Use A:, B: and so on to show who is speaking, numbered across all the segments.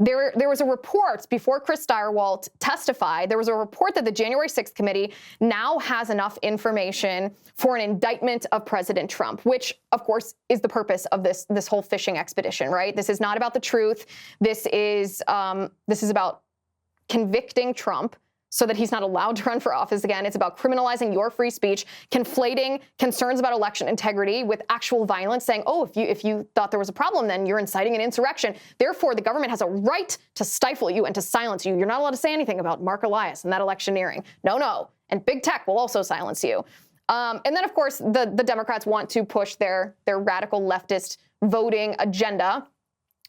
A: There was a report before Chris Stirewalt testified. There was a report that the January 6th committee now has enough information for an indictment of President Trump, which, of course, is the purpose of this whole fishing expedition, right? This is not about the truth. This is about convicting Trump so that he's not allowed to run for office again. It's about criminalizing your free speech, conflating concerns about election integrity with actual violence, saying, oh, if you thought there was a problem, then you're inciting an insurrection. Therefore, the government has a right to stifle you and to silence you. You're not allowed to say anything about Mark Elias and that electioneering. No. And big tech will also silence you. And then, of course, the Democrats want to push their radical leftist voting agenda,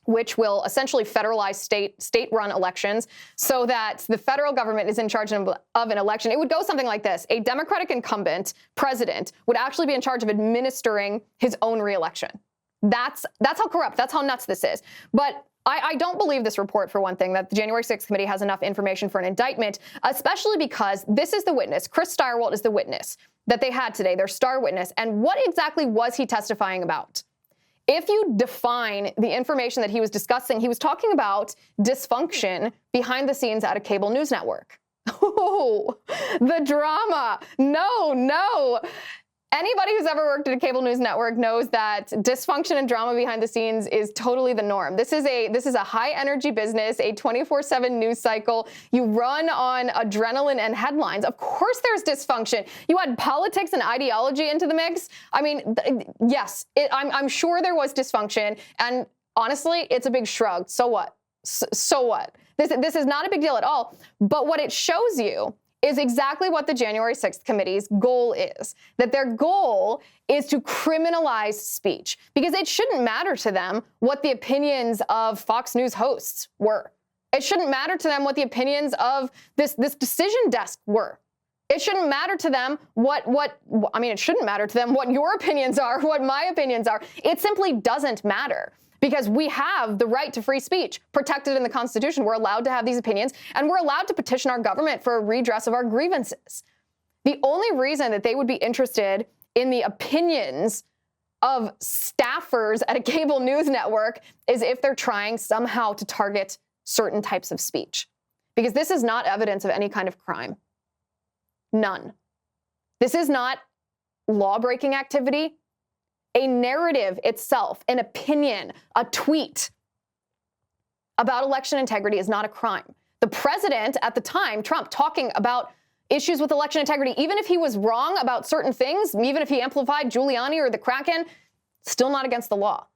A: which will essentially federalize state-run elections so that the federal government is in charge of an election. It would go something like this. A Democratic incumbent president would actually be in charge of administering his own reelection. That's how corrupt, that's how nuts this is. But I don't believe this report, for one thing, that the January 6th committee has enough information for an indictment, especially because this is the witness. Chris Stirewalt is the witness that they had today, their star witness. And what exactly was he testifying about? If you define the information that he was discussing, he was talking about dysfunction behind the scenes at a cable news network. Oh, the drama. No. Anybody who's ever worked at a cable news network knows that dysfunction and drama behind the scenes is totally the norm. This is a high energy business, a 24/7 news cycle. You run on adrenaline and headlines. Of course there's dysfunction. You add politics and ideology into the mix. I mean, yes, I'm sure there was dysfunction. And honestly, it's a big shrug. So what? So what? This is not a big deal at all. But what it shows you is exactly what the January 6th committee's goal is, that their goal is to criminalize speech, because it shouldn't matter to them what the opinions of Fox News hosts were. It shouldn't matter to them what the opinions of this decision desk were. It shouldn't matter to them it shouldn't matter to them what your opinions are, what my opinions are. It simply doesn't matter. Because we have the right to free speech protected in the Constitution. We're allowed to have these opinions, and we're allowed to petition our government for a redress of our grievances. The only reason that they would be interested in the opinions of staffers at a cable news network is if they're trying somehow to target certain types of speech. Because this is not evidence of any kind of crime. None. This is not law-breaking activity. A narrative itself, an opinion, a tweet about election integrity is not a crime. The president at the time, Trump, talking about issues with election integrity, even if he was wrong about certain things, even if he amplified Giuliani or the Kraken, still not against the law.